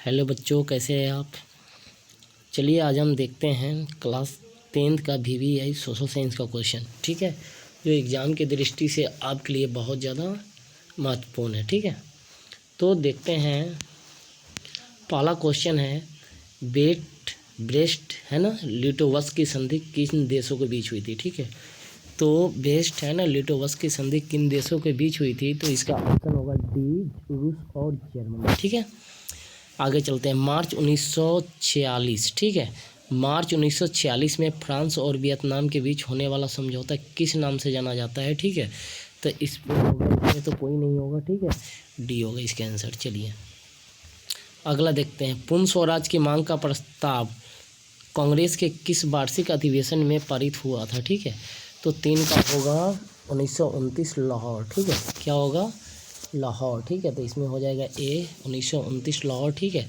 Hello बच्चों, कैसे हैं आप। चलिए आज हम देखते हैं क्लास 10th का VVI सोशल साइंस का क्वेश्चन। ठीक है, जो एग्ज़ाम की दृष्टि से आपके लिए बहुत ज़्यादा महत्वपूर्ण है। ठीक है, तो देखते हैं। पहला क्वेश्चन है ब्रेस्ट है ना, लिटोवस्क की संधि किन देशों के बीच हुई थी। ठीक है, तो ब्रेस्ट है ना, लिटोवस्क की संधि किन देशों के बीच हुई थी, तो इसका ऑप्शन होगा डी, रूस और जर्मनी। ठीक है, आगे चलते हैं। मार्च 1946, ठीक है, मार्च 1946 में फ्रांस और वियतनाम के बीच होने वाला समझौता किस नाम से जाना जाता है। ठीक है, तो इस में तो कोई नहीं होगा। ठीक है, डी होगा इसका आंसर। चलिए अगला देखते हैं। पूर्ण स्वराज की मांग का प्रस्ताव कांग्रेस के किस वार्षिक अधिवेशन में पारित हुआ था। ठीक है, तो 3 का होगा 1929 लाहौर। ठीक है, क्या होगा, लाहौर। ठीक है, तो इसमें हो जाएगा ए 1929 लाहौर। ठीक है,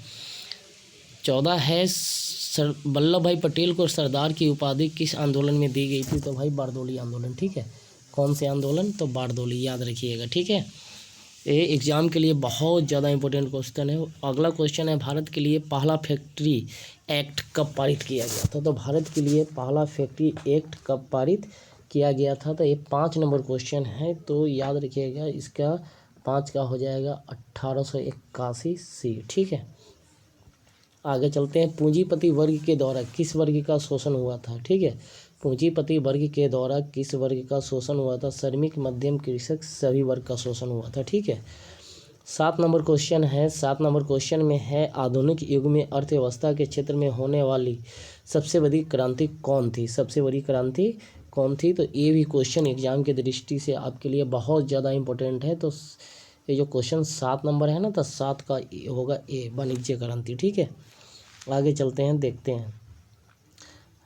14 है सर वल्लभ भाई पटेल को सरदार की उपाधि किस आंदोलन में दी गई थी, तो भाई बारदोली आंदोलन। ठीक है, कौन से आंदोलन, तो बारदोली, याद रखिएगा। ठीक है, ये एग्ज़ाम के लिए बहुत ज़्यादा इंपॉर्टेंट क्वेश्चन है। अगला क्वेश्चन है, भारत के लिए पहला फैक्ट्री एक्ट कब पारित किया गया था। तो भारत के लिए पहला फैक्ट्री एक्ट कब पारित किया गया था, तो ये 5 नंबर क्वेश्चन है, तो याद रखिएगा। इसका 5 का हो जाएगा 1881 सी। ठीक है, आगे चलते हैं। पूंजीपति वर्ग के द्वारा किस वर्ग का शोषण हुआ था। ठीक है, पूंजीपति वर्ग के द्वारा किस वर्ग का शोषण हुआ था, श्रमिक, मध्यम, कृषक, सभी वर्ग का शोषण हुआ था। ठीक है, 7 नंबर क्वेश्चन है। 7 नंबर क्वेश्चन में है, आधुनिक युग में अर्थव्यवस्था के क्षेत्र में होने वाली सबसे बड़ी क्रांति कौन थी। सबसे बड़ी क्रांति कौन थी, तो ये भी क्वेश्चन एग्जाम की दृष्टि से आपके लिए बहुत ज़्यादा इंपॉर्टेंट है। तो ये जो क्वेश्चन 7 नंबर है ना, तो 7 का होगा ए, वाणिज्य क्रांति। ठीक है, आगे चलते हैं, देखते हैं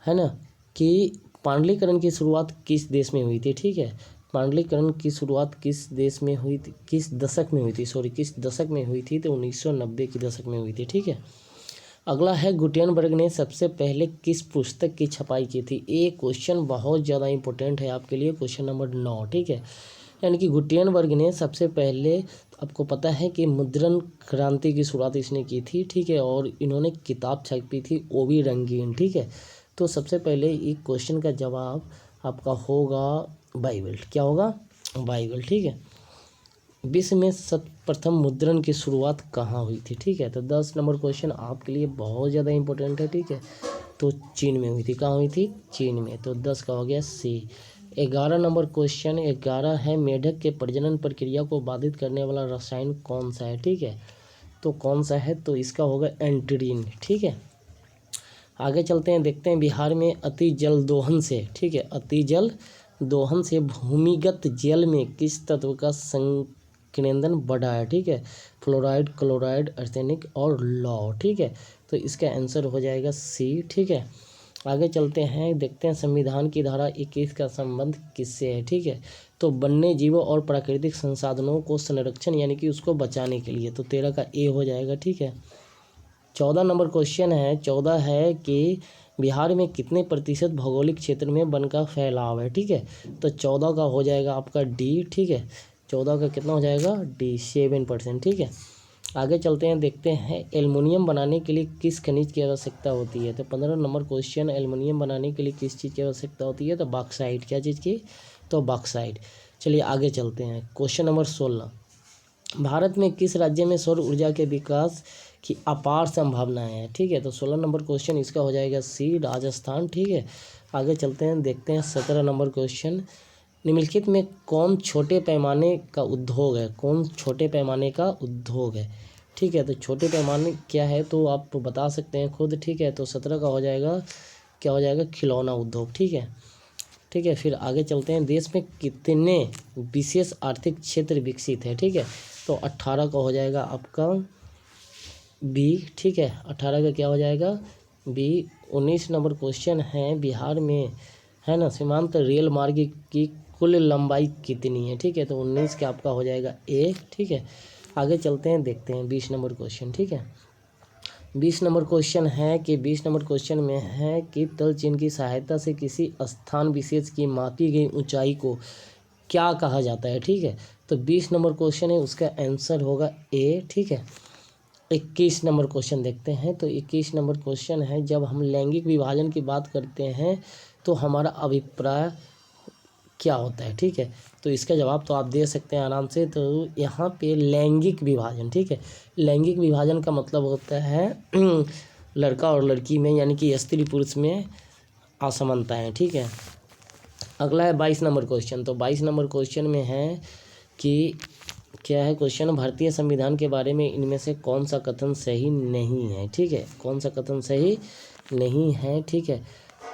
है ना कि पांडलीकरण की शुरुआत किस देश में हुई थी। ठीक है, पांडलीकरण की शुरुआत किस देश में हुई थी, किस दशक में हुई थी, किस दशक में हुई थी, तो 1990 के दशक में हुई थी। ठीक है, अगला है, गुटेनबर्ग ने सबसे पहले किस पुस्तक की छपाई की थी। ये क्वेश्चन बहुत ज़्यादा इंपॉर्टेंट है आपके लिए, क्वेश्चन नंबर 9। ठीक है, यानी कि गुटेनबर्ग ने सबसे पहले, आपको पता है कि मुद्रण क्रांति की शुरुआत इसने की थी। ठीक है, और इन्होंने किताब छापी थी, वो भी रंगीन। ठीक है, तो सबसे पहले एक क्वेश्चन का जवाब आपका होगा बाइबल। क्या होगा, बाइबल। ठीक है, विश्व में सर्वप्रथम मुद्रण की शुरुआत कहाँ हुई थी। ठीक है, तो 10 नंबर क्वेश्चन आपके लिए बहुत ज़्यादा इंपॉर्टेंट है। ठीक है, तो चीन में हुई थी। कहाँ हुई थी, चीन में, तो 10 का हो गया सी। 11 नंबर क्वेश्चन 11 है, मेढक के प्रजनन प्रक्रिया को बाधित करने वाला रसायन कौन सा है। ठीक है, तो कौन सा है, तो इसका होगा एंटीडीन। ठीक है, आगे चलते हैं, देखते हैं। बिहार में अति जल दोहन से, ठीक है, अति जल दोहन से भूमिगत जल में किस तत्व का संकेंद्रण बढ़ा है। ठीक है, फ्लोराइड, क्लोराइड, आर्सेनिक और लौह। ठीक है, तो इसका आंसर हो जाएगा सी। ठीक है, आगे चलते हैं, देखते हैं। संविधान की धारा 21 का संबंध किससे है। ठीक है, तो वन्य जीवों और प्राकृतिक संसाधनों को संरक्षण यानी कि उसको बचाने के लिए, तो 13 का ए हो जाएगा। ठीक है, 14 नंबर क्वेश्चन है। 14 है कि बिहार में कितने प्रतिशत भौगोलिक क्षेत्र में वन का फैलाव है। ठीक है, तो 14 का हो जाएगा आपका डी। ठीक है, 14 का कितना हो जाएगा, डी, 7%। ठीक है, आगे चलते हैं, देखते हैं। एल्युमिनियम बनाने के लिए किस खनिज की आवश्यकता होती है, तो 15 नंबर क्वेश्चन, एल्युमिनियम बनाने के लिए किस चीज़ की आवश्यकता होती है, तो बॉक्साइट। क्या चीज़ की, तो बॉक्साइट। चलिए आगे चलते हैं, क्वेश्चन नंबर 16। भारत में किस राज्य में सौर ऊर्जा के विकास की अपार संभावनाएं हैं। ठीक है, तो 16 नंबर क्वेश्चन इसका हो जाएगा सी, राजस्थान। ठीक है, आगे चलते हैं, देखते हैं। 17 नंबर क्वेश्चन, निम्नलिखित में कौन छोटे पैमाने का उद्योग है, कौन छोटे पैमाने का उद्योग है। ठीक है, तो छोटे पैमाने क्या है, तो आप बता सकते हैं खुद। ठीक है, तो 17 का हो जाएगा, क्या हो जाएगा, खिलौना उद्योग। ठीक है, ठीक है, फिर आगे चलते हैं। देश में कितने विशेष आर्थिक क्षेत्र विकसित है। ठीक है, तो 18 का हो जाएगा आपका बी। ठीक है, 18 का क्या हो जाएगा, बी। 19 नंबर क्वेश्चन है, बिहार में है ना, सीमांत रेल मार्ग की कुल लंबाई कितनी है। ठीक है, तो 19 का आपका हो जाएगा ए। ठीक है, आगे चलते हैं, देखते हैं 20 नंबर क्वेश्चन। ठीक है, 20 नंबर क्वेश्चन है कि 20 नंबर क्वेश्चन में है कि तल चिन्ह की सहायता से किसी स्थान विशेष की मापी गई ऊंचाई को क्या कहा जाता है। ठीक है, तो 20 नंबर क्वेश्चन है, उसका आंसर होगा ए। ठीक है, 21 नंबर क्वेश्चन देखते हैं। तो 21 नंबर क्वेश्चन है, जब हम लैंगिक विभाजन की बात करते हैं तो हमारा अभिप्राय क्या होता है। ठीक है, तो इसका जवाब तो आप दे सकते हैं आराम से। तो यहाँ पे लैंगिक विभाजन, ठीक है, लैंगिक विभाजन का मतलब होता है लड़का और लड़की में, यानी कि स्त्री पुरुष में असमानताएं। ठीक है, अगला है 22 नंबर क्वेश्चन। तो 22 नंबर क्वेश्चन में है कि क्या है क्वेश्चन, भारतीय संविधान के बारे में इनमें से कौन सा कथन सही नहीं है। ठीक है, कौन सा कथन सही नहीं है। ठीक है,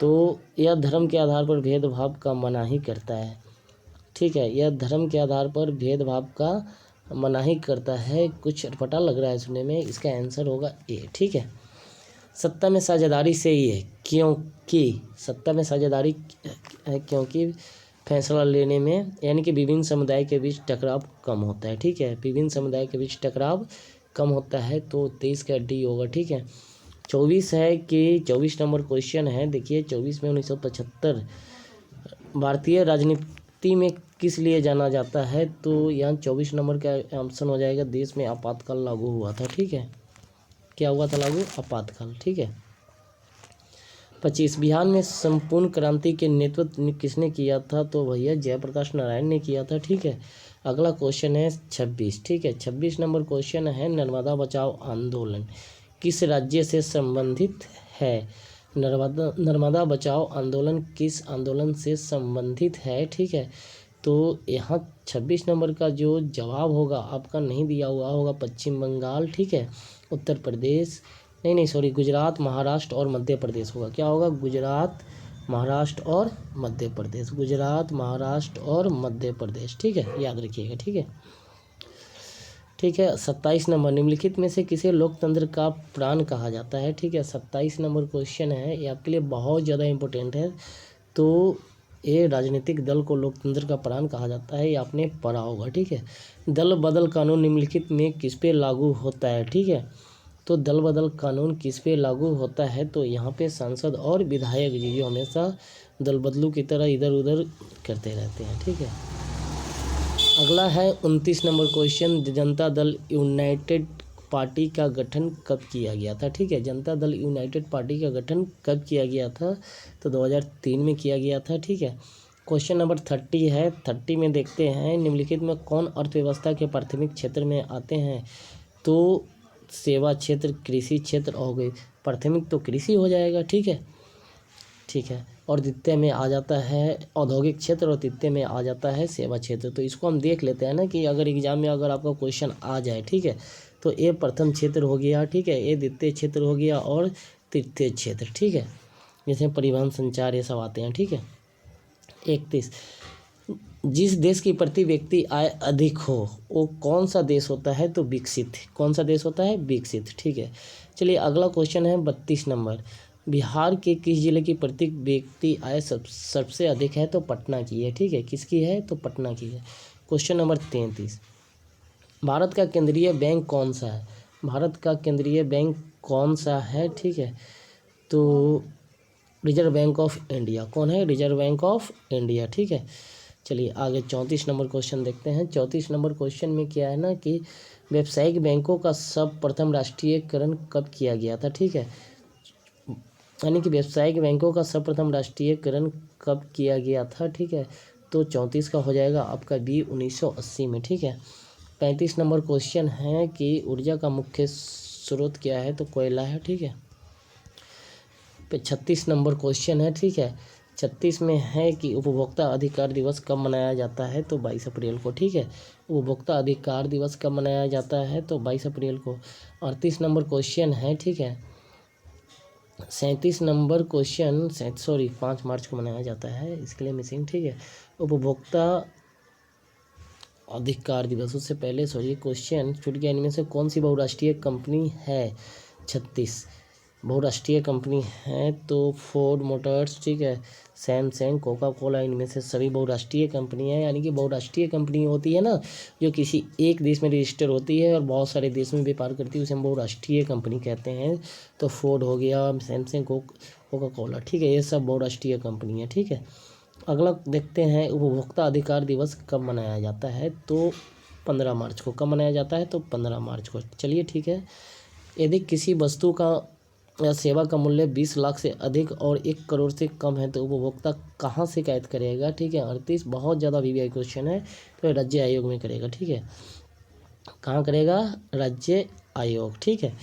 तो यह धर्म के आधार पर भेदभाव का मनाही करता है। ठीक है, यह धर्म के आधार पर भेदभाव का मनाही करता है। कुछ अटपटा लग रहा है सुनने में, इसका आंसर होगा ए। ठीक है, सत्ता में साझेदारी से ही है, क्योंकि सत्ता में साझेदारी है क्योंकि फैसला लेने में, यानी कि विभिन्न समुदाय के बीच टकराव कम होता है। ठीक है, विभिन्न समुदाय के बीच टकराव कम होता है, तो 23 का डी होगा। ठीक है, 24 है कि 24 नंबर क्वेश्चन है, देखिए 24 में 1975 भारतीय राजनीति में किस लिए जाना जाता है। तो यहाँ 24 नंबर का ऑप्शन हो जाएगा, देश में आपातकाल लागू हुआ था। ठीक है, क्या हुआ था लागू? आपातकाल। ठीक है, 25 बिहार में संपूर्ण क्रांति के नेतृत्व किसने किया था। तो भैया जयप्रकाश नारायण ने किया था। ठीक है, अगला क्वेश्चन है 26। ठीक है, 26 नंबर क्वेश्चन है, नर्मदा आंदोलन किस राज्य से संबंधित है। नर्मदा बचाओ आंदोलन किस आंदोलन से संबंधित है। ठीक है, तो यहाँ 26 नंबर का जो जवाब होगा आपका नहीं दिया हुआ होगा, पश्चिम बंगाल। ठीक है, उत्तर प्रदेश, नहीं सॉरी, गुजरात, महाराष्ट्र और मध्य प्रदेश होगा। क्या होगा? गुजरात, महाराष्ट्र और मध्य प्रदेश, गुजरात, महाराष्ट्र और मध्य प्रदेश। ठीक है, याद रखिएगा। ठीक है, ठीक है, 27 नंबर, निम्नलिखित में से किसे लोकतंत्र का प्राण कहा जाता है। ठीक है, 27 नंबर क्वेश्चन है, ये आपके लिए बहुत ज़्यादा इंपॉर्टेंट है। तो ये राजनीतिक दल को लोकतंत्र का प्राण कहा जाता है, ये आपने पढ़ा होगा। ठीक है, दल बदल कानून निम्नलिखित में किस पे लागू होता है। ठीक है, तो दल बदल कानून किस पे लागू होता है। तो यहाँ पे सांसद और विधायक जी जो हमेशा दल बदलू की तरह इधर उधर करते रहते हैं। ठीक है, अगला है 29 number question, Janata Dal United party का गठन कब किया गया था। ठीक है, जनता दल यूनाइटेड पार्टी का गठन कब किया गया था। तो 2003 में किया गया था। ठीक है, क्वेश्चन नंबर 30 है, 30 में देखते हैं, निम्नलिखित में कौन अर्थव्यवस्था के प्राथमिक क्षेत्र में आते हैं। तो सेवा क्षेत्र, कृषि क्षेत्र हो गई, प्राथमिक तो कृषि हो जाएगा। ठीक है, ठीक है, और द्वितीय में आ जाता है औद्योगिक क्षेत्र और तृतीय में आ जाता है सेवा क्षेत्र। तो इसको हम देख लेते हैं ना कि अगर एग्जाम में अगर आपका क्वेश्चन आ जाए, ठीक है, तो ये प्रथम क्षेत्र हो गया। ठीक है, ये द्वितीय क्षेत्र हो गया और तृतीय क्षेत्र। ठीक है, जैसे परिवहन, संचार, ये सब आते हैं। ठीक है, 31, जिस देश की प्रति व्यक्ति आय अधिक हो वो कौन सा देश होता है। तो विकसित। कौन सा देश होता है? विकसित। ठीक है, चलिए अगला क्वेश्चन है 32 नंबर, बिहार के किस जिले की प्रति व्यक्ति आय सबसे अधिक है। तो पटना की है। ठीक है, किसकी है? तो पटना की है। क्वेश्चन नंबर 33, भारत का केंद्रीय बैंक कौन सा है। भारत का केंद्रीय बैंक कौन सा है। ठीक है, तो रिजर्व बैंक ऑफ इंडिया। कौन है? Reserve bank of India. ठीक है, चलिए आगे 34 नंबर क्वेश्चन देखते हैं। 34 नंबर क्वेश्चन में क्या है ना कि व्यावसायिक बैंकों का सर्वप्रथम राष्ट्रीयकरण कब किया गया था। ठीक है, यानी कि व्यावसायिक बैंकों का सर्वप्रथम राष्ट्रीयकरण कब किया गया था। ठीक है, तो 34 का हो जाएगा आपका बी, 1980 में। ठीक है, 35 नंबर क्वेश्चन है कि ऊर्जा का मुख्य स्रोत क्या है। तो कोयला है। ठीक है, 36 नंबर क्वेश्चन है। ठीक है, 36 में है कि उपभोक्ता अधिकार दिवस कब मनाया जाता है। तो 22 अप्रैल को। ठीक है, उपभोक्ता अधिकार दिवस कब मनाया जाता है। तो 22 अप्रैल को। 38 नंबर क्वेश्चन है। ठीक है, 37 नंबर क्वेश्चन 5 मार्च को मनाया जाता है, इसके लिए मिसिंग। ठीक है, उपभोक्ता अधिकार दिवस, उससे पहले क्वेश्चन छूट गया, इनमें से कौन सी बहुराष्ट्रीय कंपनी है। 36 बहुराष्ट्रीय कंपनी है तो फोर्ड मोटर्स, ठीक है, सैमसंग, कोका कोला, इनमें से सभी बहुराष्ट्रीय कंपनी है। यानी कि बहुराष्ट्रीय कंपनी होती है ना जो किसी एक देश में रजिस्टर होती है और बहुत सारे देश में व्यापार करती है, उसे हम बहुराष्ट्रीय कंपनी कहते हैं। तो फोर्ड हो गया, सैमसंग, कोका कोला, ठीक है, ये सब बहुराष्ट्रीय कंपनी है। ठीक है, अगला देखते हैं उपभोक्ता अधिकार दिवस कब मनाया जाता है। तो 15 मार्च को। कब मनाया जाता है? तो 15 मार्च को। चलिए ठीक है। यदि किसी वस्तु का या सेवा का मूल्य 20 लाख से अधिक और 1 करोड़ से कम है तो उपभोक्ता कहाँ शिकायत करेगा? ठीक है। 38 बहुत ज़्यादा वीवीआई क्वेश्चन है, तो राज्य आयोग में करेगा। ठीक है, कहाँ करेगा? राज्य आयोग। ठीक है।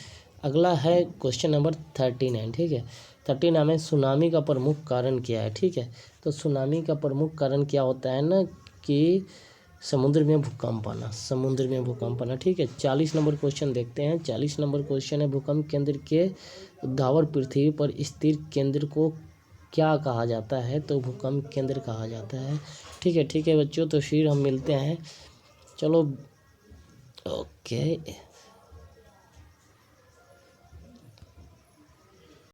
अगला है क्वेश्चन नंबर 39। ठीक है, 39 में सुनामी का प्रमुख कारण क्या है? ठीक है, तो सुनामी का प्रमुख कारण क्या होता है ना कि समुद्र में भूकंप आना, समुद्र में भूकंप आना। ठीक है, 40 नंबर क्वेश्चन देखते हैं। 40 नंबर क्वेश्चन है, भूकंप केंद्र के ऊर्ध्वाधर पृथ्वी पर स्थिर केंद्र को क्या कहा जाता है? तो भूकंप केंद्र कहा जाता है। ठीक है बच्चों, तो फिर हम मिलते हैं। चलो ओके।